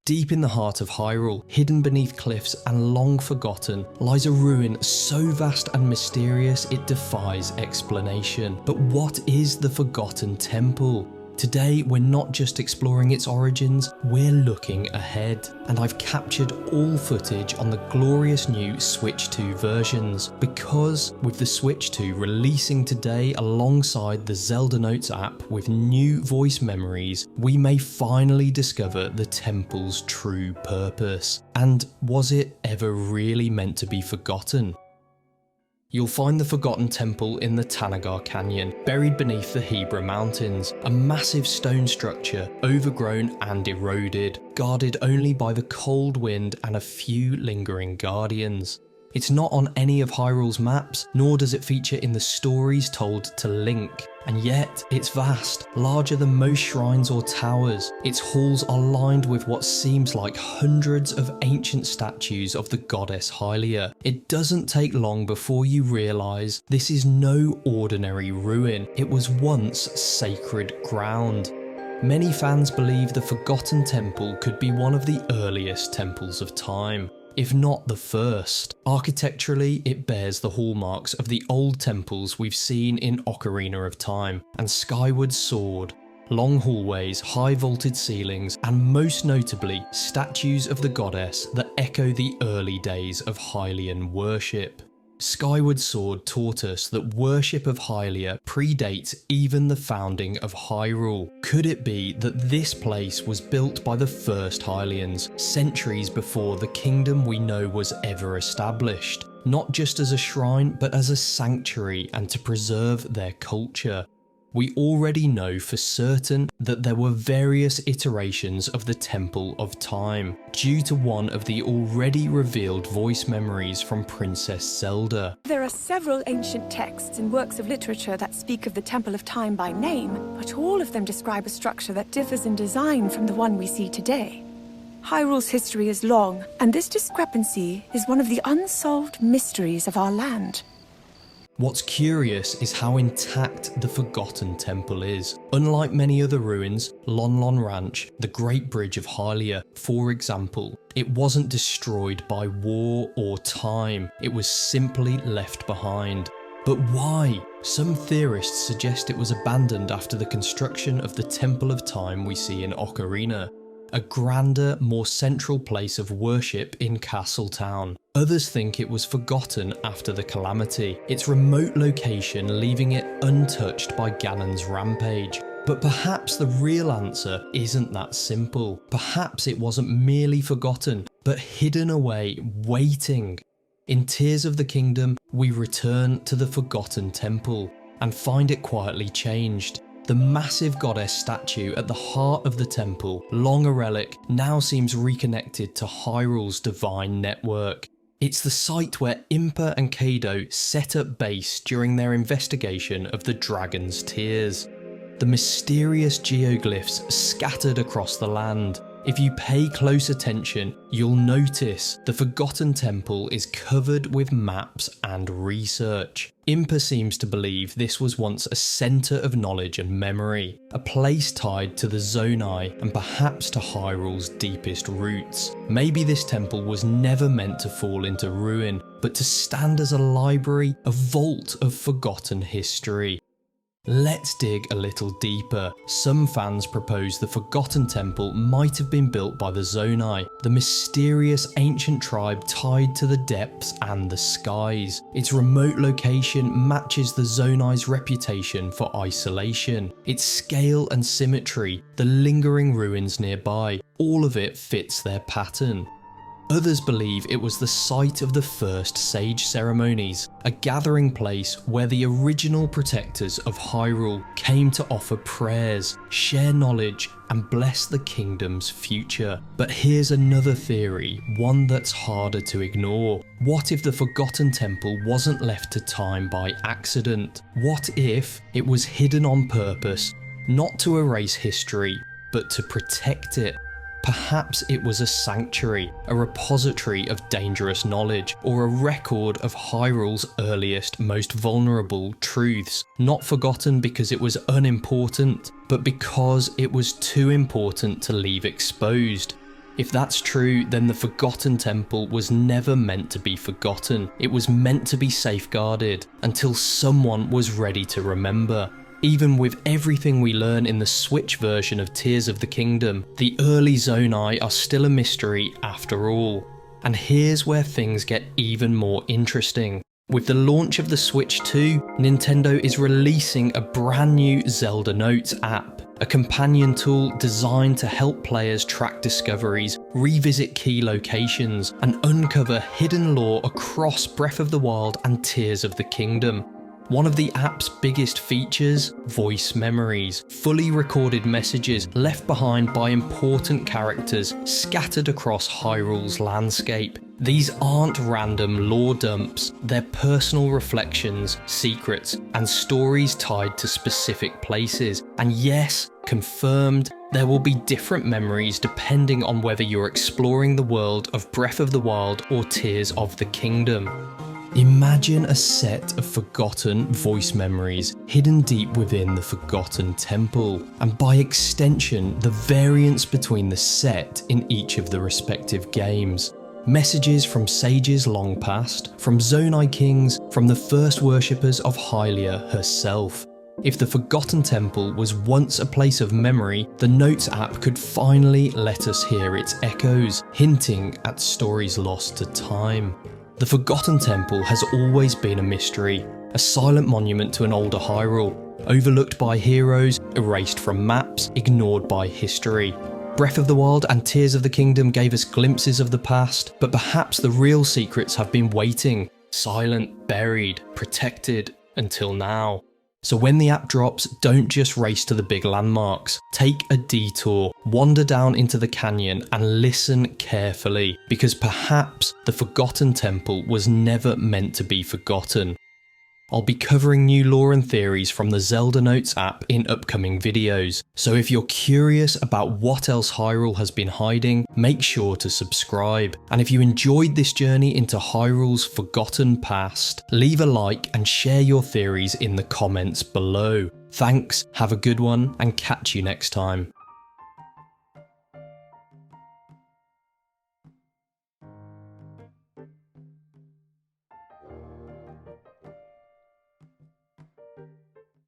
Deep in the heart of Hyrule, hidden beneath cliffs and long forgotten, lies a ruin so vast and mysterious it defies explanation. But what is the Forgotten Temple? Today, we're not just exploring its origins, we're looking ahead. And I've captured all footage on the glorious new Switch 2 versions, because with the Switch 2 releasing today alongside the Zelda Notes app with new voice memories, we may finally discover the temple's true purpose. And was it ever really meant to be forgotten? You'll find the Forgotten Temple in the Tanagar Canyon, buried beneath the Hebra Mountains, a massive stone structure, overgrown and eroded, guarded only by the cold wind and a few lingering guardians. It's not on any of Hyrule's maps, nor does it feature in the stories told to Link. And yet, it's vast, larger than most shrines or towers. Its halls are lined with what seems like hundreds of ancient statues of the goddess Hylia. It doesn't take long before you realise this is no ordinary ruin. It was once sacred ground. Many fans believe the Forgotten Temple could be one of the earliest temples of time, if not the first. Architecturally, it bears the hallmarks of the old temples we've seen in Ocarina of Time and Skyward Sword. Long hallways, high vaulted ceilings, and most notably, statues of the goddess that echo the early days of Hylian worship. Skyward Sword taught us that worship of Hylia predates even the founding of Hyrule. Could it be that this place was built by the first Hylians, centuries before the kingdom we know was ever established? Not just as a shrine, but as a sanctuary and to preserve their culture. We already know for certain that there were various iterations of the Temple of Time, due to one of the already revealed voice memories from Princess Zelda. There are several ancient texts and works of literature that speak of the Temple of Time by name, but all of them describe a structure that differs in design from the one we see today. Hyrule's history is long, and this discrepancy is one of the unsolved mysteries of our land. What's curious is how intact the Forgotten Temple is. Unlike many other ruins, Lon Lon Ranch, the Great Bridge of Hylia, for example, it wasn't destroyed by war or time, it was simply left behind. But why? Some theorists suggest it was abandoned after the construction of the Temple of Time we see in Ocarina, a grander, more central place of worship in Castletown. Others think it was forgotten after the Calamity, its remote location leaving it untouched by Ganon's rampage. But perhaps the real answer isn't that simple. Perhaps it wasn't merely forgotten, but hidden away, waiting. In Tears of the Kingdom, we return to the Forgotten Temple and find it quietly changed. The massive goddess statue at the heart of the temple, long a relic, now seems reconnected to Hyrule's divine network. It's the site where Impa and Kado set up base during their investigation of the Dragon's Tears. The mysterious geoglyphs scattered across the land. If you pay close attention, you'll notice the Forgotten Temple is covered with maps and research. Impa seems to believe this was once a centre of knowledge and memory, a place tied to the Zonai and perhaps to Hyrule's deepest roots. Maybe this temple was never meant to fall into ruin, but to stand as a library, a vault of forgotten history. Let's dig a little deeper. Some fans propose the Forgotten Temple might have been built by the Zonai, the mysterious ancient tribe tied to the depths and the skies. Its remote location matches the Zonai's reputation for isolation. Its scale and symmetry, the lingering ruins nearby, all of it fits their pattern. Others believe it was the site of the first sage ceremonies, a gathering place where the original protectors of Hyrule came to offer prayers, share knowledge, and bless the kingdom's future. But here's another theory, one that's harder to ignore. What if the Forgotten Temple wasn't left to time by accident? What if it was hidden on purpose, not to erase history, but to protect it? Perhaps it was a sanctuary, a repository of dangerous knowledge, or a record of Hyrule's earliest, most vulnerable truths, not forgotten because it was unimportant, but because it was too important to leave exposed. If that's true, then the Forgotten Temple was never meant to be forgotten. It was meant to be safeguarded until someone was ready to remember. Even with everything we learn in the Switch version of Tears of the Kingdom, the early Zonai are still a mystery after all. And here's where things get even more interesting. With the launch of the Switch 2, Nintendo is releasing a brand new Zelda Notes app, a companion tool designed to help players track discoveries, revisit key locations, and uncover hidden lore across Breath of the Wild and Tears of the Kingdom. One of the app's biggest features, voice memories, fully recorded messages left behind by important characters scattered across Hyrule's landscape. These aren't random lore dumps, they're personal reflections, secrets, and stories tied to specific places. And yes, confirmed, there will be different memories depending on whether you're exploring the world of Breath of the Wild or Tears of the Kingdom. Imagine a set of forgotten voice memories hidden deep within the Forgotten Temple, and by extension, the variance between the set in each of the respective games. Messages from sages long past, from Zonai kings, from the first worshippers of Hylia herself. If the Forgotten Temple was once a place of memory, the Notes app could finally let us hear its echoes, hinting at stories lost to time. The Forgotten Temple has always been a mystery, a silent monument to an older Hyrule, overlooked by heroes, erased from maps, ignored by history. Breath of the Wild and Tears of the Kingdom gave us glimpses of the past, but perhaps the real secrets have been waiting, silent, buried, protected, until now. So when the app drops, don't just race to the big landmarks. Take a detour, wander down into the canyon and listen carefully, because perhaps the Forgotten Temple was never meant to be forgotten. I'll be covering new lore and theories from the Zelda Notes app in upcoming videos, so if you're curious about what else Hyrule has been hiding, make sure to subscribe. And if you enjoyed this journey into Hyrule's forgotten past, leave a like and share your theories in the comments below. Thanks, have a good one, and catch you next time.